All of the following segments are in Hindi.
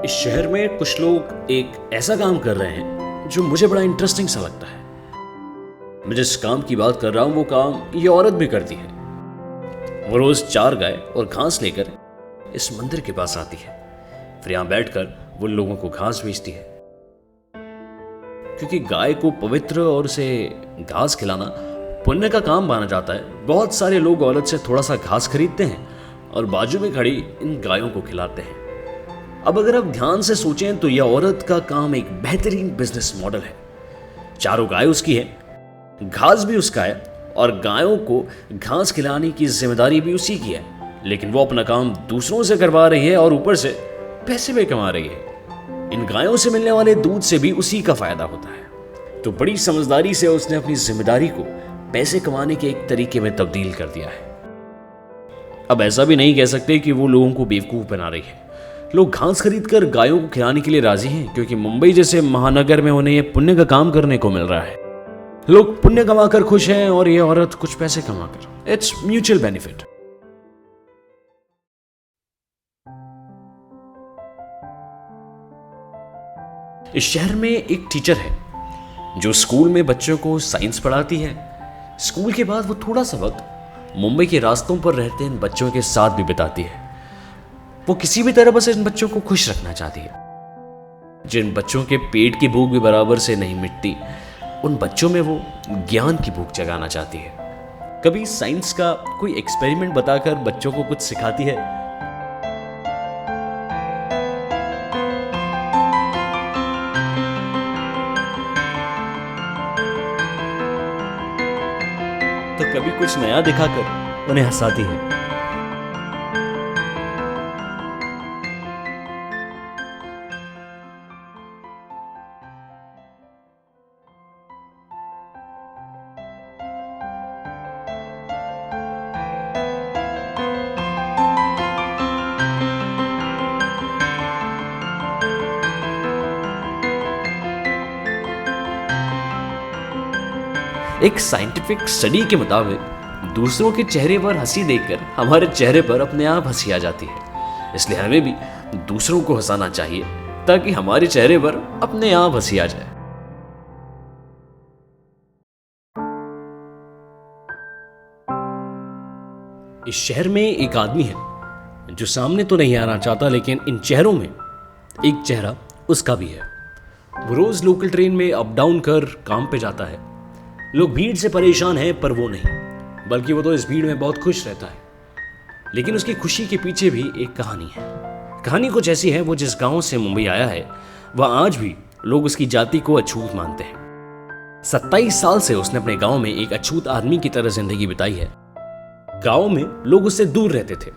इस शहर में कुछ लोग एक ऐसा काम कर रहे हैं जो मुझे बड़ा इंटरेस्टिंग सा लगता है। मैं जिस काम की बात कर रहा हूं वो काम ये औरत भी करती है। वो रोज 4 गाय और घास लेकर इस मंदिर के पास आती है, फिर यहां बैठकर वो लोगों को घास बेचती है। क्योंकि गाय को पवित्र और उसे घास खिलाना पुण्य का काम माना जाता है, बहुत सारे लोग औरत से थोड़ा सा घास खरीदते हैं और बाजू में खड़ी इन गायों को खिलाते हैं। अब अगर आप ध्यान से सोचें तो यह औरत का काम एक बेहतरीन बिजनेस मॉडल है। 4 गाय उसकी है, घास भी उसका है और गायों को घास खिलाने की जिम्मेदारी भी उसी की है, लेकिन वो अपना काम दूसरों से करवा रही है और ऊपर से पैसे भी कमा रही है। इन गायों से मिलने वाले दूध से भी उसी का फायदा होता है। तो बड़ी समझदारी से उसने अपनी जिम्मेदारी को पैसे कमाने के एक तरीके में तब्दील कर दिया है। अब ऐसा भी नहीं कह सकते कि वो लोगों को बेवकूफ बना रही है। लोग घास खरीदकर गायों को खिलाने के लिए राजी हैं क्योंकि मुंबई जैसे महानगर में उन्हें यह पुण्य का काम करने को मिल रहा है। लोग पुण्य कमाकर खुश हैं और ये औरत कुछ पैसे कमाकर। It's mutual benefit. इस शहर में एक टीचर है जो स्कूल में बच्चों को साइंस पढ़ाती है। स्कूल के बाद वो थोड़ा सा वक्त मुंबई के रास्तों पर रहते इन बच्चों के साथ भी बिताती है। वो किसी भी तरह बस इन बच्चों को खुश रखना चाहती है। जिन बच्चों के पेट की भूख भी बराबर से नहीं मिटती, उन बच्चों में वो ज्ञान की भूख जगाना चाहती है। कभी साइंस का कोई एक्सपेरिमेंट बताकर बच्चों को कुछ सिखाती है, तो कभी कुछ नया दिखाकर उन्हें हंसाती है। एक साइंटिफिक स्टडी के मुताबिक दूसरों के चेहरे पर हंसी देखकर हमारे चेहरे पर अपने आप हंसी आ जाती है। इसलिए हमें भी दूसरों को हंसाना चाहिए ताकि हमारे चेहरे पर अपने आप हंसी आ जाए। इस शहर में एक आदमी है जो सामने तो नहीं आना चाहता, लेकिन इन चेहरों में एक चेहरा उसका भी है। वो रोज लोकल ट्रेन में अप डाउन कर काम पे जाता है। लोग भीड़ से परेशान हैं पर वो नहीं, बल्कि वो तो इस भीड़ में बहुत खुश रहता है। लेकिन उसकी खुशी के पीछे भी एक कहानी है। कहानी कुछ ऐसी है, वो जिस गांव से मुंबई आया है वह आज भी लोग उसकी जाति को अछूत मानते हैं। 27 साल से उसने अपने गांव में एक अछूत आदमी की तरह जिंदगी बिताई है। गांव में लोग उससे दूर रहते थे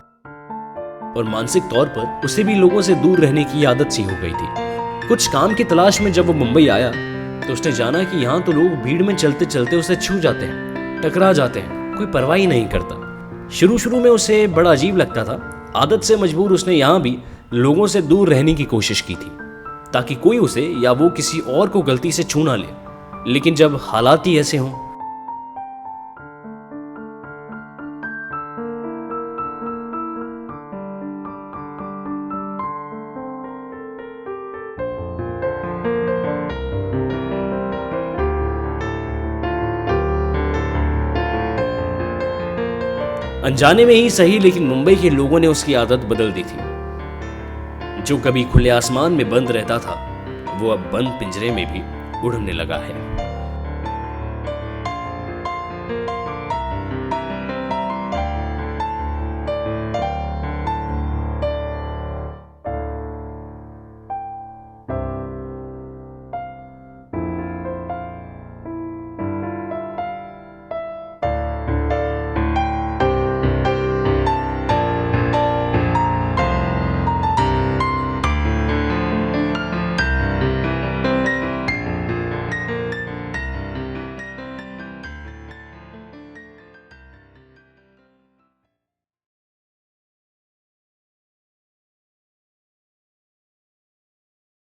और मानसिक तौर पर उसे भी लोगों से दूर रहने की आदत सी हो गई थी। कुछ काम की तलाश में जब वो मुंबई आया तो उसने जाना कि यहाँ तो लोग भीड़ में चलते चलते उसे छू जाते हैं, टकरा जाते हैं, कोई परवाह ही नहीं करता। शुरू में उसे बड़ा अजीब लगता था। आदत से मजबूर उसने यहाँ भी लोगों से दूर रहने की कोशिश की थी ताकि कोई उसे या वो किसी और को गलती से छू ना ले। लेकिन जब हालात ही ऐसे हों, अनजाने में ही सही, लेकिन मुंबई के लोगों ने उसकी आदत बदल दी थी। जो कभी खुले आसमान में बंद रहता था वो अब बंद पिंजरे में भी उड़ने लगा है।